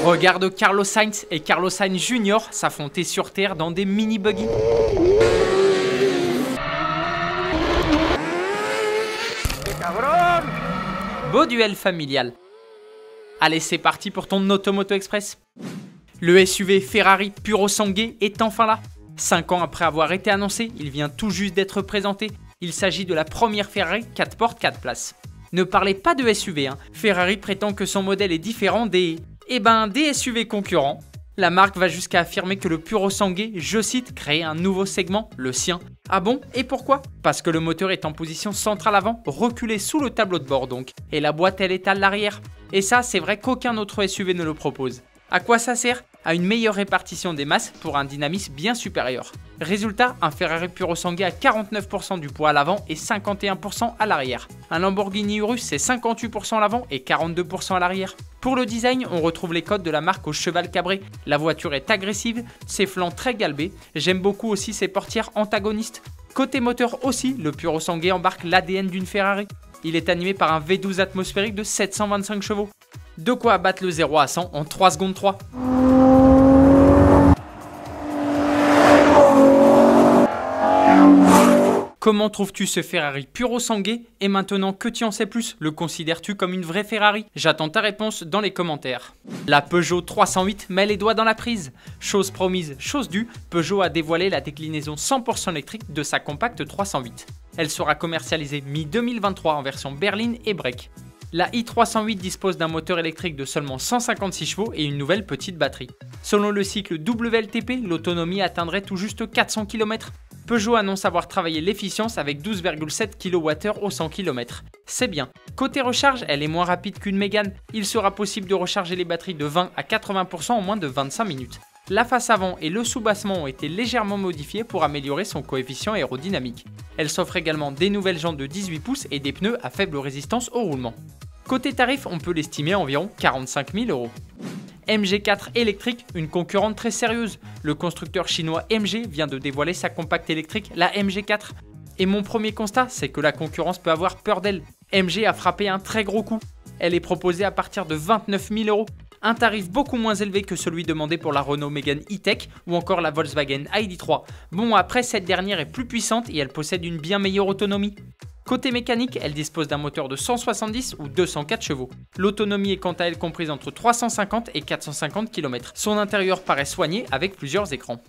Regarde Carlos Sainz et Carlos Sainz Jr. s'affronter sur terre dans des mini-buggy. Beau duel familial. Allez, c'est parti pour ton Automoto Express. Le SUV Ferrari Purosangue est enfin là. 5 ans après avoir été annoncé, il vient tout juste d'être présenté. Il s'agit de la première Ferrari 4 portes 4 places. Ne parlez pas de SUV, hein. Ferrari prétend que son modèle est différent des SUV concurrents. La marque va jusqu'à affirmer que le Purosangue, je cite, crée un nouveau segment, le sien. Ah bon? Et pourquoi? Parce que le moteur est en position centrale avant, reculé sous le tableau de bord donc, et la boîte elle est à l'arrière. Et ça, c'est vrai qu'aucun autre SUV ne le propose. À quoi ça sert? À une meilleure répartition des masses pour un dynamisme bien supérieur. Résultat, un Ferrari Purosangue a 49% du poids à l'avant et 51% à l'arrière. Un Lamborghini Urus, c'est 58% à l'avant et 42% à l'arrière. Pour le design, on retrouve les codes de la marque au cheval cabré. La voiture est agressive, ses flancs très galbés. J'aime beaucoup aussi ses portières antagonistes. Côté moteur aussi, le Purosangue embarque l'ADN d'une Ferrari. Il est animé par un V12 atmosphérique de 725 chevaux. De quoi abattre le 0 à 100 en 3 secondes 3. Comment trouves-tu ce Ferrari Purosangue? Et maintenant que tu en sais plus, le considères-tu comme une vraie Ferrari? J'attends ta réponse dans les commentaires. La Peugeot 308 met les doigts dans la prise. Chose promise, chose due, Peugeot a dévoilé la déclinaison 100% électrique de sa compacte 308. Elle sera commercialisée mi-2023 en version berline et break. La i308 dispose d'un moteur électrique de seulement 156 chevaux et une nouvelle petite batterie. Selon le cycle WLTP, l'autonomie atteindrait tout juste 400 km. Peugeot annonce avoir travaillé l'efficience avec 12,7 kWh au 100 km. C'est bien. Côté recharge, elle est moins rapide qu'une Mégane. Il sera possible de recharger les batteries de 20 à 80% en moins de 25 minutes. La face avant et le sous-bassement ont été légèrement modifiés pour améliorer son coefficient aérodynamique. Elle s'offre également des nouvelles jantes de 18 pouces et des pneus à faible résistance au roulement. Côté tarif, on peut l'estimer à environ 45 000 €. MG4 électrique, une concurrente très sérieuse. Le constructeur chinois MG vient de dévoiler sa compacte électrique, la MG4. Et mon premier constat, c'est que la concurrence peut avoir peur d'elle. MG a frappé un très gros coup. Elle est proposée à partir de 29 000 €. Un tarif beaucoup moins élevé que celui demandé pour la Renault Mégane E-Tech ou encore la Volkswagen ID.3. Bon, après, cette dernière est plus puissante et elle possède une bien meilleure autonomie. Côté mécanique, elle dispose d'un moteur de 170 ou 204 chevaux. L'autonomie est quant à elle comprise entre 350 et 450 km. Son intérieur paraît soigné avec plusieurs écrans.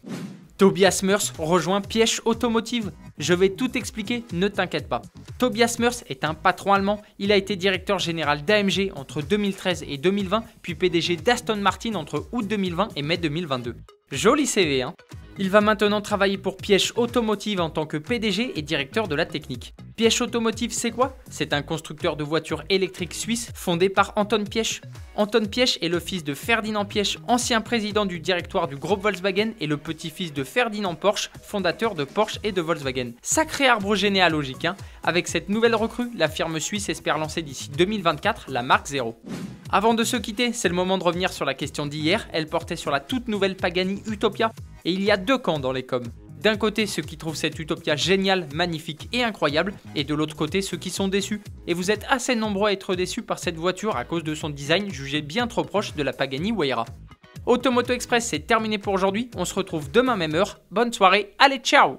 Tobias Meurs rejoint Piëch Automotive. Je vais tout expliquer, ne t'inquiète pas. Tobias Meurs est un patron allemand. Il a été directeur général d'AMG entre 2013 et 2020, puis PDG d'Aston Martin entre août 2020 et mai 2022. Joli CV, hein? Il va maintenant travailler pour Piëch Automotive en tant que PDG et directeur de la technique. Piëch Automotive, c'est quoi? C'est un constructeur de voitures électriques suisse fondé par Anton Piëch. Anton Piëch est le fils de Ferdinand Piëch, ancien président du directoire du groupe Volkswagen et le petit-fils de Ferdinand Porsche, fondateur de Porsche et de Volkswagen. Sacré arbre généalogique, hein? Avec cette nouvelle recrue, la firme suisse espère lancer d'ici 2024 la marque 0. Avant de se quitter, c'est le moment de revenir sur la question d'hier. Elle portait sur la toute nouvelle Pagani Utopia. Et il y a deux camps dans les coms. D'un côté, ceux qui trouvent cette Utopia géniale, magnifique et incroyable, et de l'autre côté, ceux qui sont déçus. Et vous êtes assez nombreux à être déçus par cette voiture à cause de son design jugé bien trop proche de la Pagani Huayra. Automoto Express, c'est terminé pour aujourd'hui. On se retrouve demain même heure. Bonne soirée, allez ciao!